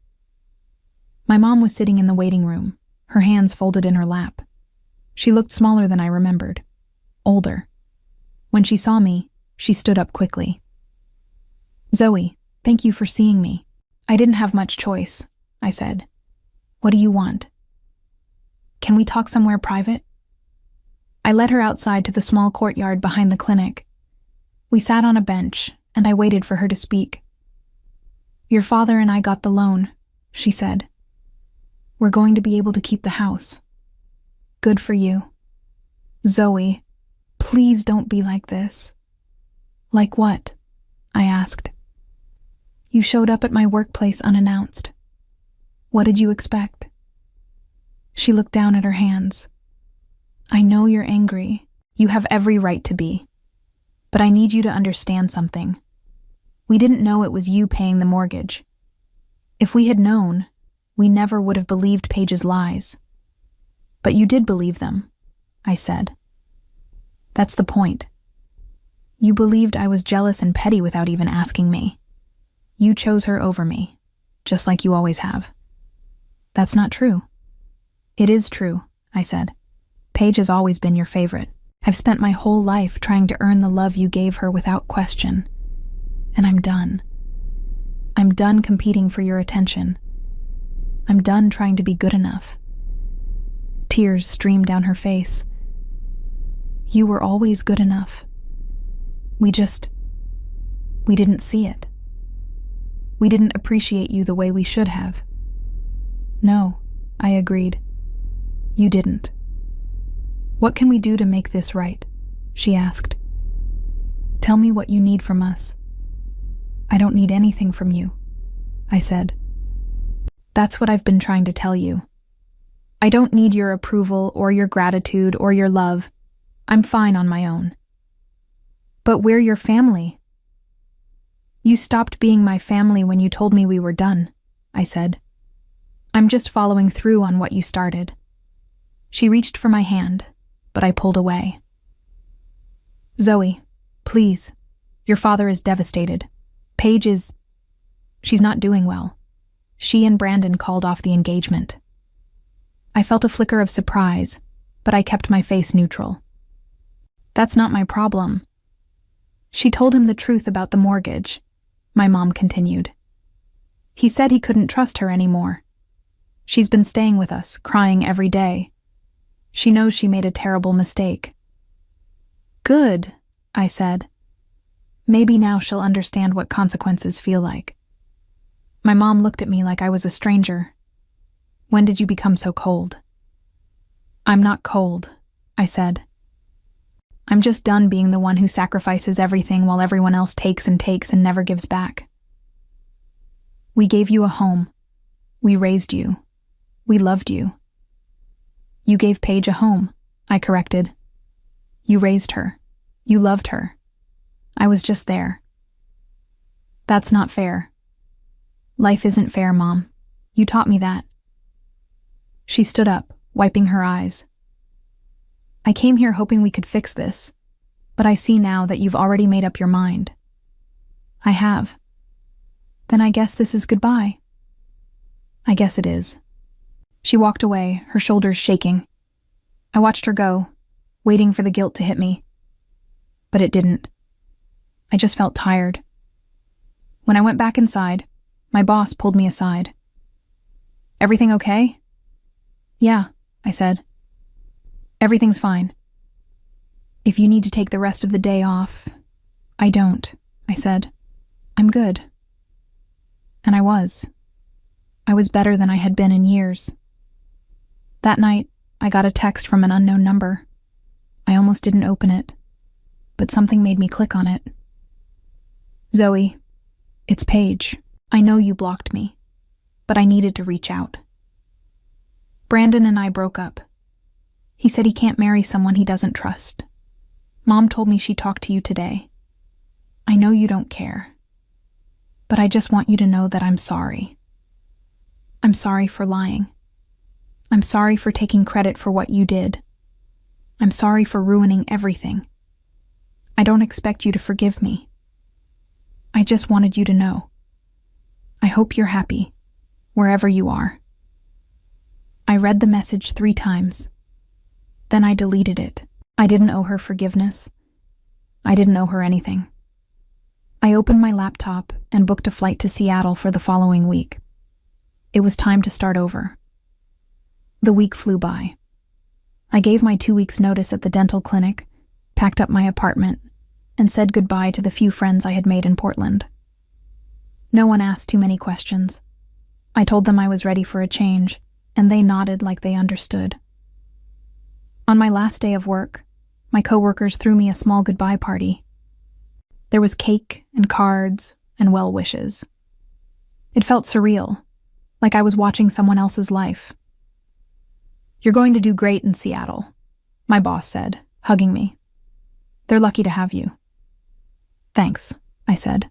My mom was sitting in the waiting room, her hands folded in her lap. She looked smaller than I remembered, older. When she saw me, she stood up quickly. "Zoe, thank you for seeing me. I didn't have much choice," I said. "What do you want?" "Can we talk somewhere private?" I led her outside to the small courtyard behind the clinic. We sat on a bench, and I waited for her to speak. "Your father and I got the loan," she said. "We're going to be able to keep the house." "Good for you." "Zoe, please don't be like this." "Like what?" I asked. "You showed up at my workplace unannounced. What did you expect?" She looked down at her hands. "I know you're angry. You have every right to be. But I need you to understand something. We didn't know it was you paying the mortgage. If we had known, we never would have believed Paige's lies. But you did believe them," I said. "That's the point. You believed I was jealous and petty without even asking me. You chose her over me, just like you always have." "That's not true." "It is true," I said. "Paige has always been your favorite. I've spent my whole life trying to earn the love you gave her without question. And I'm done. I'm done competing for your attention. I'm done trying to be good enough." Tears streamed down her face. "You were always good enough. We didn't see it. We didn't appreciate you the way we should have." "No," I agreed. "You didn't." "What can we do to make this right?" she asked. "Tell me what you need from us." "I don't need anything from you," I said. That's what I've been trying to tell you. I don't need your approval or your gratitude or your love. I'm fine on my own. But we're your family. You stopped being my family when you told me we were done, I said. I'm just following through on what you started. She reached for my hand, but I pulled away. Zoe, please. Your father is devastated. Paige is... She's not doing well. She and Brandon called off the engagement. I felt a flicker of surprise, but I kept my face neutral. That's not my problem. She told him the truth about the mortgage, my mom continued. He said he couldn't trust her anymore. She's been staying with us, crying every day. She knows she made a terrible mistake. Good, I said. Maybe now she'll understand what consequences feel like. My mom looked at me like I was a stranger. When did you become so cold? I'm not cold, I said. I'm just done being the one who sacrifices everything while everyone else takes and never gives back. We gave you a home. We raised you. We loved you. You gave Paige a home, I corrected. You raised her. You loved her. I was just there. That's not fair. Life isn't fair, Mom. You taught me that. She stood up, wiping her eyes. I came here hoping we could fix this, but I see now that you've already made up your mind. I have. Then I guess this is goodbye. I guess it is. She walked away, her shoulders shaking. I watched her go, waiting for the guilt to hit me. But it didn't. I just felt tired. When I went back inside, my boss pulled me aside. Everything okay? Yeah, I said. Everything's fine. If you need to take the rest of the day off, I don't, I said. I'm good. And I was. I was better than I had been in years. That night, I got a text from an unknown number. I almost didn't open it, but something made me click on it. Zoe, it's Paige. I know you blocked me, but I needed to reach out. Brandon and I broke up. He said he can't marry someone he doesn't trust. Mom told me she talked to you today. I know you don't care, but I just want you to know that I'm sorry. I'm sorry for lying. I'm sorry for taking credit for what you did. I'm sorry for ruining everything. I don't expect you to forgive me. I just wanted you to know. I hope you're happy, wherever you are. I read the message 3 times. Then I deleted it. I didn't owe her forgiveness. I didn't owe her anything. I opened my laptop and booked a flight to Seattle for the following week. It was time to start over. The week flew by. I gave my 2 weeks' notice at the dental clinic, packed up my apartment, and said goodbye to the few friends I had made in Portland. No one asked too many questions. I told them I was ready for a change, and they nodded like they understood. On my last day of work, my coworkers threw me a small goodbye party. There was cake and cards and well wishes. It felt surreal, like I was watching someone else's life. You're going to do great in Seattle, my boss said, hugging me. They're lucky to have you. Thanks, I said.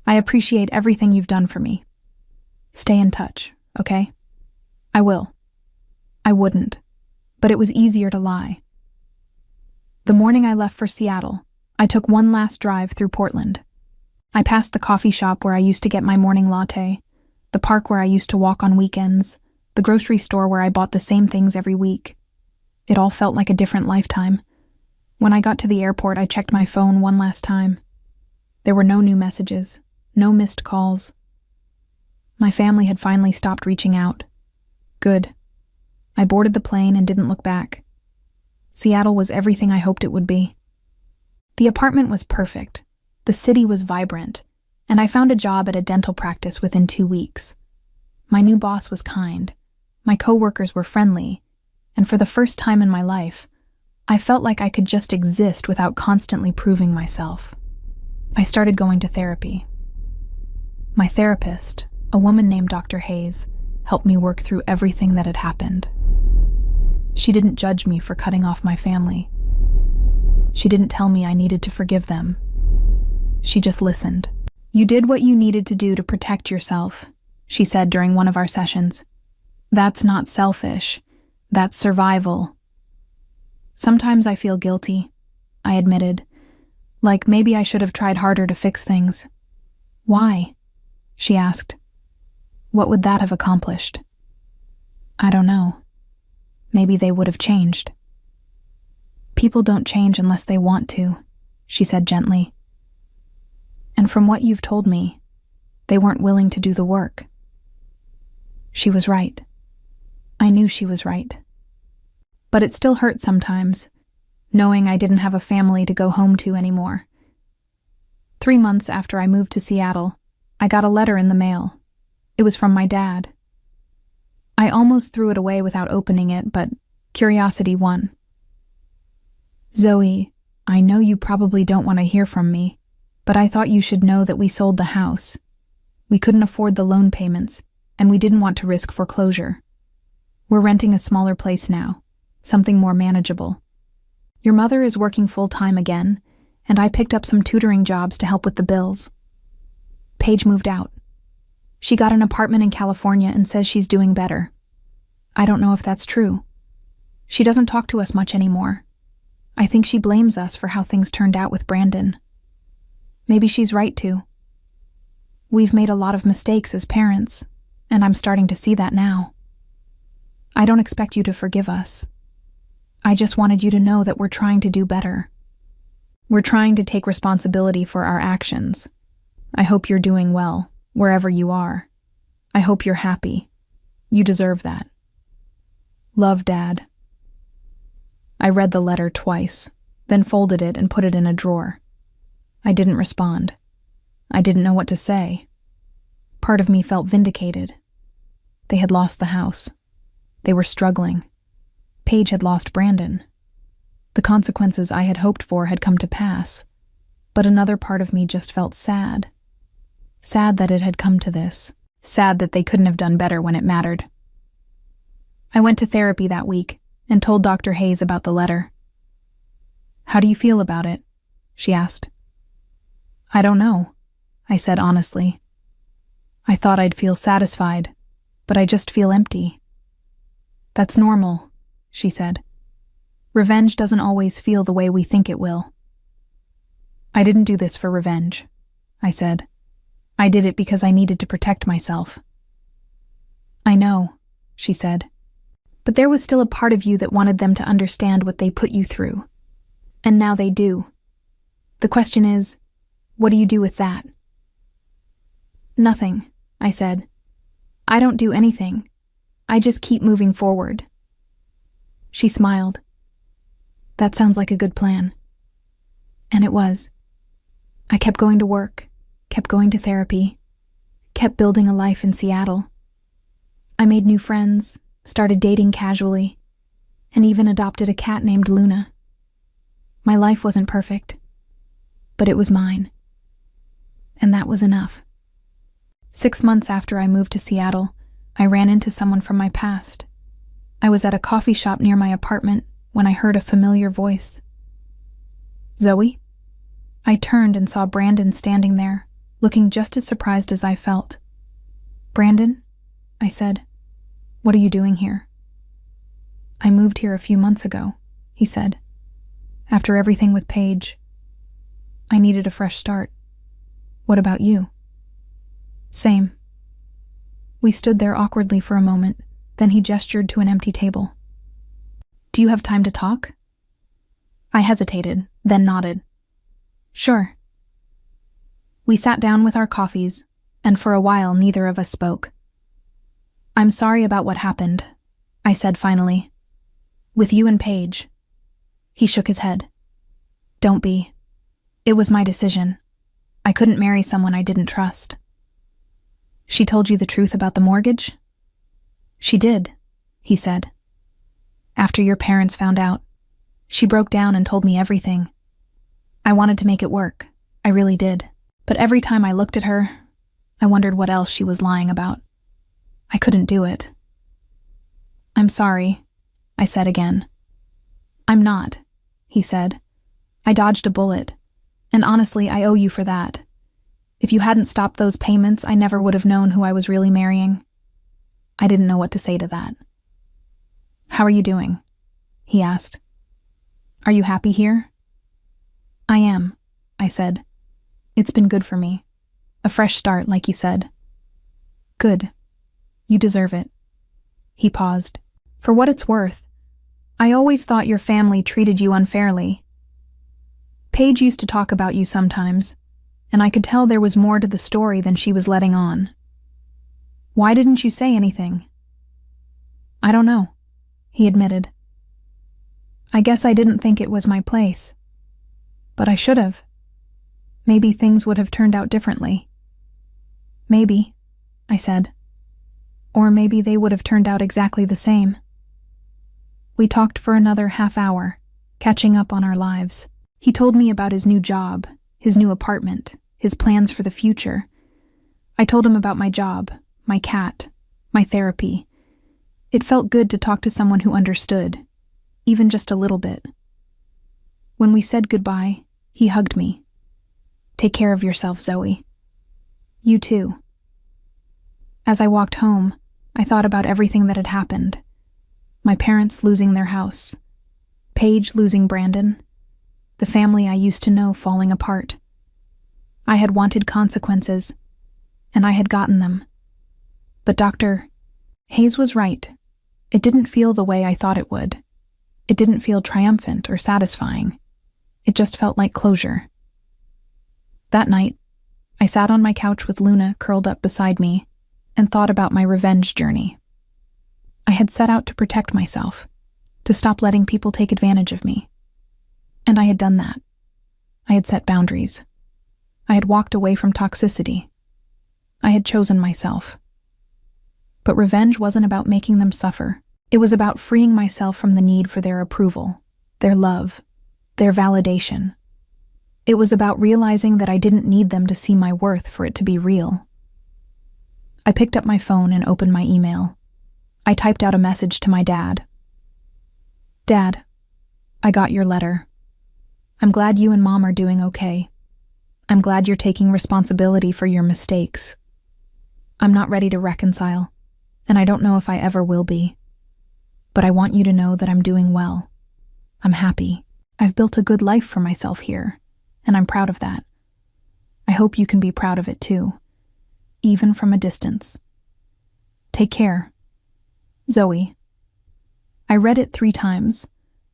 I appreciate everything you've done for me. Stay in touch, okay? I will. I wouldn't, but it was easier to lie. The morning I left for Seattle, I took one last drive through Portland. I passed the coffee shop where I used to get my morning latte, the park where I used to walk on weekends, the grocery store where I bought the same things every week. It all felt like a different lifetime. When I got to the airport, I checked my phone one last time. There were no new messages, no missed calls. My family had finally stopped reaching out. Good. I boarded the plane and didn't look back. Seattle was everything I hoped it would be. The apartment was perfect. The city was vibrant, and I found a job at a dental practice within 2 weeks. My new boss was kind. My coworkers were friendly, and for the first time in my life, I felt like I could just exist without constantly proving myself. I started going to therapy. My therapist, a woman named Dr. Hayes, helped me work through everything that had happened. She didn't judge me for cutting off my family. She didn't tell me I needed to forgive them. She just listened. "You did what you needed to do to protect yourself," she said during one of our sessions. "That's not selfish. That's survival." "Sometimes I feel guilty," I admitted. "Like maybe I should have tried harder to fix things." "Why?" she asked. "What would that have accomplished?" "I don't know. Maybe they would have changed." "People don't change unless they want to," she said gently. "And from what you've told me, they weren't willing to do the work." She was right. I knew she was right. But it still hurt sometimes, knowing I didn't have a family to go home to anymore. 3 months after I moved to Seattle, I got a letter in the mail. It was from my dad. I almost threw it away without opening it, but curiosity won. "Zoe, I know you probably don't want to hear from me, but I thought you should know that we sold the house. We couldn't afford the loan payments, and we didn't want to risk foreclosure. We're renting a smaller place now, something more manageable. Your mother is working full-time again, and I picked up some tutoring jobs to help with the bills. Paige moved out. She got an apartment in California and says she's doing better. I don't know if that's true. She doesn't talk to us much anymore. I think she blames us for how things turned out with Brandon. Maybe she's right to. We've made a lot of mistakes as parents, and I'm starting to see that now. I don't expect you to forgive us. I just wanted you to know that we're trying to do better. We're trying to take responsibility for our actions. I hope you're doing well, wherever you are. I hope you're happy. You deserve that. Love, Dad." I read the letter twice, then folded it and put it in a drawer. I didn't respond. I didn't know what to say. Part of me felt vindicated. They had lost the house. They were struggling. Paige had lost Brandon. The consequences I had hoped for had come to pass, but another part of me just felt sad. Sad that it had come to this. Sad that they couldn't have done better when it mattered. I went to therapy that week and told Dr. Hayes about the letter. "How do you feel about it?" she asked. "I don't know," I said honestly. "I thought I'd feel satisfied, but I just feel empty." "That's normal," she said. "Revenge doesn't always feel the way we think it will." "I didn't do this for revenge," I said. "I did it because I needed to protect myself." "I know," she said. "But there was still a part of you that wanted them to understand what they put you through. And now they do. The question is, what do you do with that?" "Nothing," I said. "I don't do anything. I just keep moving forward." She smiled. "That sounds like a good plan." And it was. I kept going to work, kept going to therapy, kept building a life in Seattle. I made new friends, started dating casually, and even adopted a cat named Luna. My life wasn't perfect, but it was mine. And that was enough. 6 months after I moved to Seattle, I ran into someone from my past. I was at a coffee shop near my apartment when I heard a familiar voice. "Zoe?" I turned and saw Brandon standing there, looking just as surprised as I felt. "Brandon?" I said. "What are you doing here?" "I moved here a few months ago," he said. "After everything with Paige. I needed a fresh start. What about you?" "Same." We stood there awkwardly for a moment, then he gestured to an empty table. "Do you have time to talk?" I hesitated, then nodded. "Sure." We sat down with our coffees, and for a while neither of us spoke. "I'm sorry about what happened," I said finally. "With you and Paige." He shook his head. "Don't be. It was my decision. I couldn't marry someone I didn't trust." "She told you the truth about the mortgage?" "She did," he said. "After your parents found out, she broke down and told me everything. I wanted to make it work. I really did. But every time I looked at her, I wondered what else she was lying about. I couldn't do it. I'm sorry, I said again. I'm not, he said. I dodged a bullet, and honestly, I owe you for that. If you hadn't stopped those payments, I never would have known who I was really marrying. I didn't know what to say to that. How are you doing? He asked. Are you happy here? I am, I said. It's been good for me. A fresh start, like you said. Good. You deserve it. He paused. For what it's worth, I always thought your family treated you unfairly. Paige used to talk about you sometimes, and I could tell there was more to the story than she was letting on. Why didn't you say anything? I don't know, he admitted. I guess I didn't think it was my place. But I should have. Maybe things would have turned out differently. Maybe, I said. Or maybe they would have turned out exactly the same. We talked for another half hour, catching up on our lives. He told me about his new job, his new apartment, his plans for the future. I told him about my job, my cat, my therapy. It felt good to talk to someone who understood, even just a little bit. When we said goodbye, he hugged me. Take care of yourself, Zoe. You too. As I walked home, I thought about everything that had happened. My parents losing their house, Paige losing Brandon, the family I used to know falling apart. I had wanted consequences, and I had gotten them. But Dr. Hayes was right. It didn't feel the way I thought it would. It didn't feel triumphant or satisfying. It just felt like closure. That night, I sat on my couch with Luna curled up beside me and thought about my revenge journey. I had set out to protect myself, to stop letting people take advantage of me. And I had done that. I had set boundaries. I had walked away from toxicity. I had chosen myself. But revenge wasn't about making them suffer. It was about freeing myself from the need for their approval, their love, their validation. It was about realizing that I didn't need them to see my worth for it to be real. I picked up my phone and opened my email. I typed out a message to my dad. Dad, I got your letter. I'm glad you and Mom are doing okay. I'm glad you're taking responsibility for your mistakes. I'm not ready to reconcile, and I don't know if I ever will be. But I want you to know that I'm doing well. I'm happy. I've built a good life for myself here, and I'm proud of that. I hope you can be proud of it too, even from a distance. Take care. Zoe. I read it 3 times,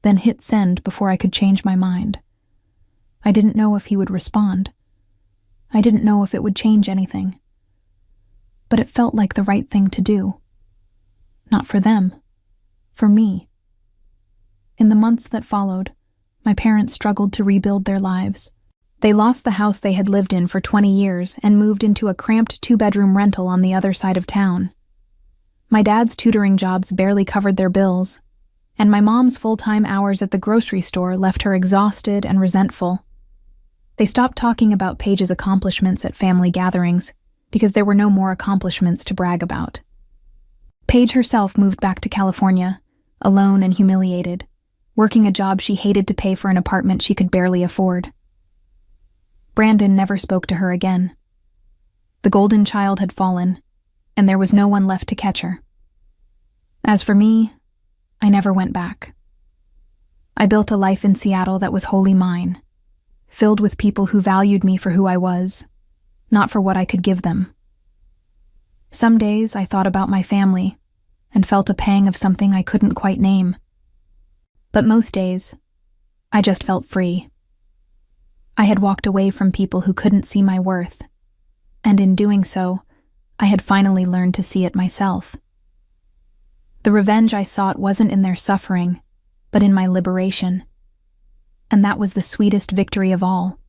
then hit send before I could change my mind. I didn't know if he would respond. I didn't know if it would change anything. But it felt like the right thing to do. Not for them. For me. In the months that followed, my parents struggled to rebuild their lives. They lost the house they had lived in for 20 years and moved into a cramped 2-bedroom rental on the other side of town. My dad's tutoring jobs barely covered their bills, and my mom's full-time hours at the grocery store left her exhausted and resentful. They stopped talking about Paige's accomplishments at family gatherings because there were no more accomplishments to brag about. Paige herself moved back to California, alone and humiliated, working a job she hated to pay for an apartment she could barely afford. Brandon never spoke to her again. The golden child had fallen, and there was no one left to catch her. As for me, I never went back. I built a life in Seattle that was wholly mine, filled with people who valued me for who I was, not for what I could give them. Some days I thought about my family and felt a pang of something I couldn't quite name. But most days, I just felt free. I had walked away from people who couldn't see my worth, and in doing so, I had finally learned to see it myself. The revenge I sought wasn't in their suffering, but in my liberation. And that was the sweetest victory of all.